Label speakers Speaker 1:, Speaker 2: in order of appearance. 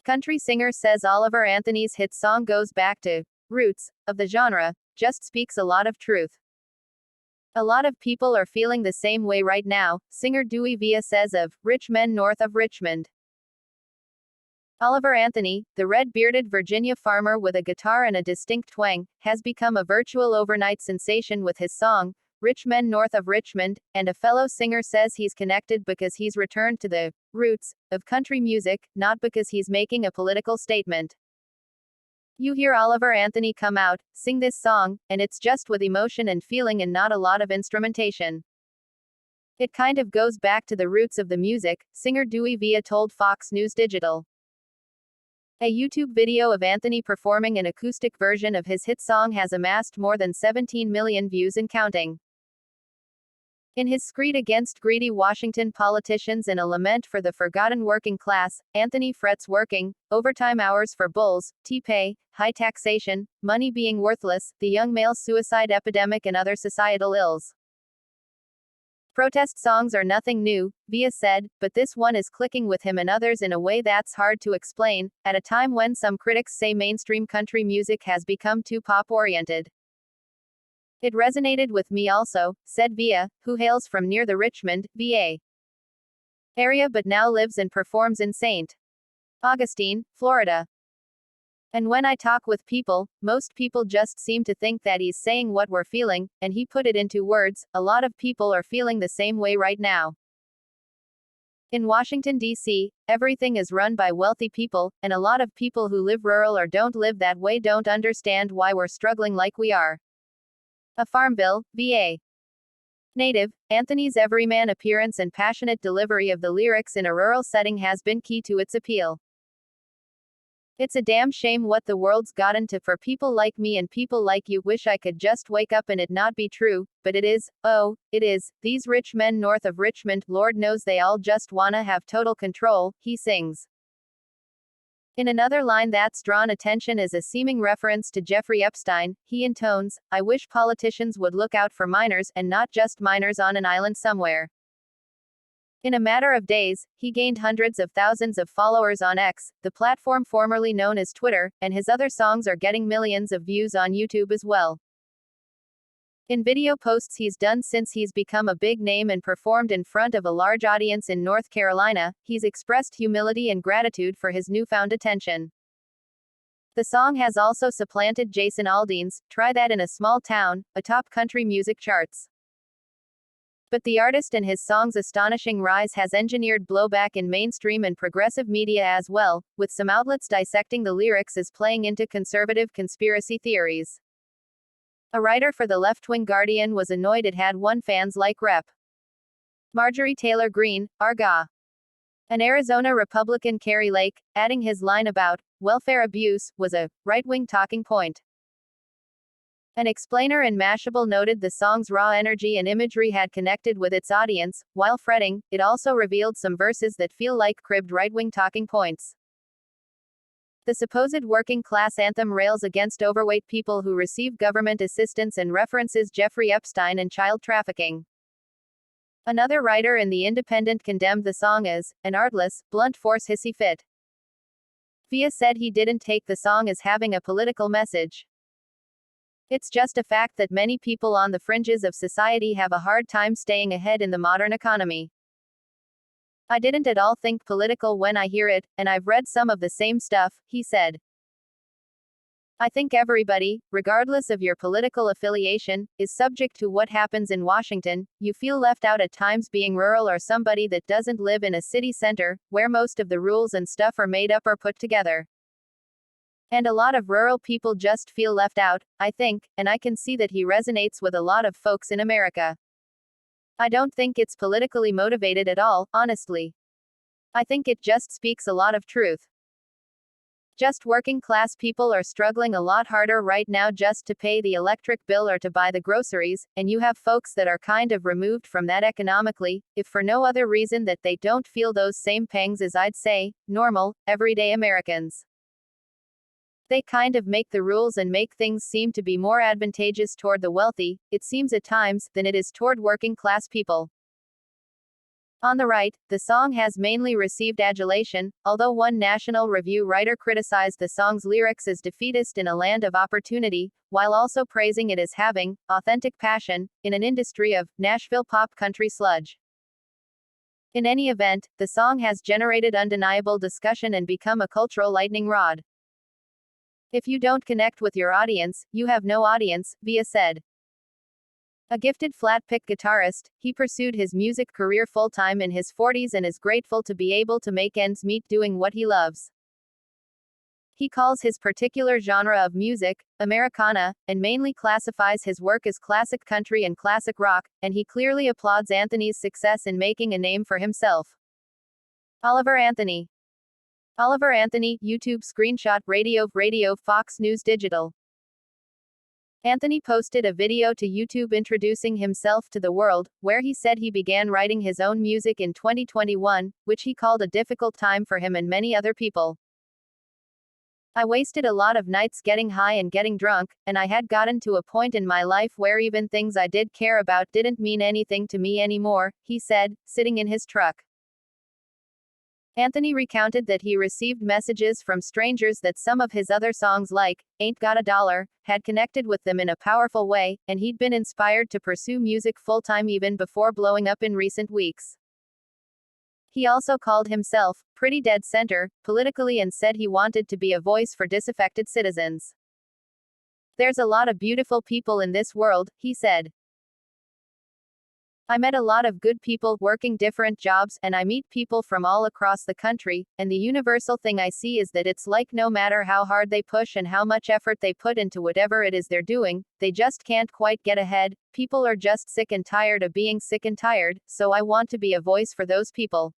Speaker 1: country singer says Oliver Anthony's hit song goes back to roots of the genre, just speaks a lot of truth. A lot of people are feeling the same way right now, singer Dewey Via says of Richmond north of Richmond. Oliver Anthony, the red-bearded Virginia farmer with a guitar and a distinct twang, has become a virtual overnight sensation with his song, Richmond north of Richmond, and a fellow singer says he's connected because he's returned to the roots of country music, not because he's making a political statement. You hear Oliver Anthony come out, sing this song, and it's just with emotion and feeling and not a lot of instrumentation. It kind of goes back to the roots of the music, singer Dewey Via told Fox News Digital. A YouTube video of Anthony performing an acoustic version of his hit song has amassed more than 17 million views and counting. In his screed against greedy Washington politicians and a lament for the forgotten working class, Anthony frets working, overtime hours for bulls, pay, high taxation, money being worthless, the young male suicide epidemic and other societal ills. Protest songs are nothing new, Via said, but this one is clicking with him and others in a way that's hard to explain, at a time when some critics say mainstream country music has become too pop-oriented. It resonated with me also, said Via, who hails from near the Richmond, VA area but now lives and performs in St. Augustine, Florida. And when I talk with people, most people just seem to think that he's saying what we're feeling, and he put it into words, a lot of people are feeling the same way right now. In Washington, D.C., everything is run by wealthy people, and a lot of people who live rural or don't live that way don't understand why we're struggling like we are. A Farmville, VA native, Anthony's everyman appearance and passionate delivery of the lyrics in a rural setting has been key to its appeal. It's a damn shame what the world's gotten to for people like me and people like you. Wish I could just wake up and it not be true, but it is, oh, it is. These rich men north of Richmond, Lord knows they all just wanna have total control, he sings. In another line that's drawn attention is a seeming reference to Jeffrey Epstein. He intones, I wish politicians would look out for minors, and not just minors on an island somewhere. In a matter of days, he gained hundreds of thousands of followers on X, the platform formerly known as Twitter, and his other songs are getting millions of views on YouTube as well. In video posts he's done since he's become a big name and performed in front of a large audience in North Carolina, he's expressed humility and gratitude for his newfound attention. The song has also supplanted Jason Aldean's Try That in a Small Town, atop country music charts. But the artist and his song's astonishing rise has engineered blowback in mainstream and progressive media as well, with some outlets dissecting the lyrics as playing into conservative conspiracy theories. A writer for the left-wing Guardian was annoyed it had one fans like Rep. Marjorie Taylor Greene, Arga. An Arizona Republican Carrie Lake, adding his line about welfare abuse, was a right-wing talking point. An explainer in Mashable noted the song's raw energy and imagery had connected with its audience, while fretting, it also revealed some verses that feel like cribbed right-wing talking points. The supposed working-class anthem rails against overweight people who receive government assistance and references Jeffrey Epstein and child trafficking. Another writer in The Independent condemned the song as an artless, blunt force hissy fit. Via said he didn't take the song as having a political message. It's just a fact that many people on the fringes of society have a hard time staying ahead in the modern economy. I didn't at all think political when I hear it, and I've read some of the same stuff, he said. I think everybody, regardless of your political affiliation, is subject to what happens in Washington. You feel left out at times being rural or somebody that doesn't live in a city center, where most of the rules and stuff are made up or put together. And a lot of rural people just feel left out, I think, and I can see that he resonates with a lot of folks in America. I don't think it's politically motivated at all, honestly. I think it just speaks a lot of truth. Just working class people are struggling a lot harder right now just to pay the electric bill or to buy the groceries, and you have folks that are kind of removed from that economically, if for no other reason that they don't feel those same pangs as I'd say, normal, everyday Americans. They kind of make the rules and make things seem to be more advantageous toward the wealthy, it seems at times, than it is toward working class people. On the right, the song has mainly received adulation, although one National Review writer criticized the song's lyrics as defeatist in a land of opportunity, while also praising it as having authentic passion in an industry of Nashville pop country sludge. In any event, the song has generated undeniable discussion and become a cultural lightning rod. If you don't connect with your audience, you have no audience, Via said. A gifted flat-pick guitarist, he pursued his music career full-time in his 40s and is grateful to be able to make ends meet doing what he loves. He calls his particular genre of music Americana, and mainly classifies his work as classic country and classic rock, and he clearly applauds Anthony's success in making a name for himself. Oliver Anthony, YouTube screenshot, Radio, Fox News Digital. Anthony posted a video to YouTube introducing himself to the world, where he said he began writing his own music in 2021, which he called a difficult time for him and many other people. I wasted a lot of nights getting high and getting drunk, and I had gotten to a point in my life where even things I did care about didn't mean anything to me anymore, he said, sitting in his truck. Anthony recounted that he received messages from strangers that some of his other songs like Ain't Got a Dollar had connected with them in a powerful way, and he'd been inspired to pursue music full-time even before blowing up in recent weeks. He also called himself pretty dead center politically and said he wanted to be a voice for disaffected citizens. There's a lot of beautiful people in this world, he said. I met a lot of good people working different jobs, and I meet people from all across the country, and the universal thing I see is that it's like no matter how hard they push and how much effort they put into whatever it is they're doing, they just can't quite get ahead. People are just sick and tired of being sick and tired, so I want to be a voice for those people.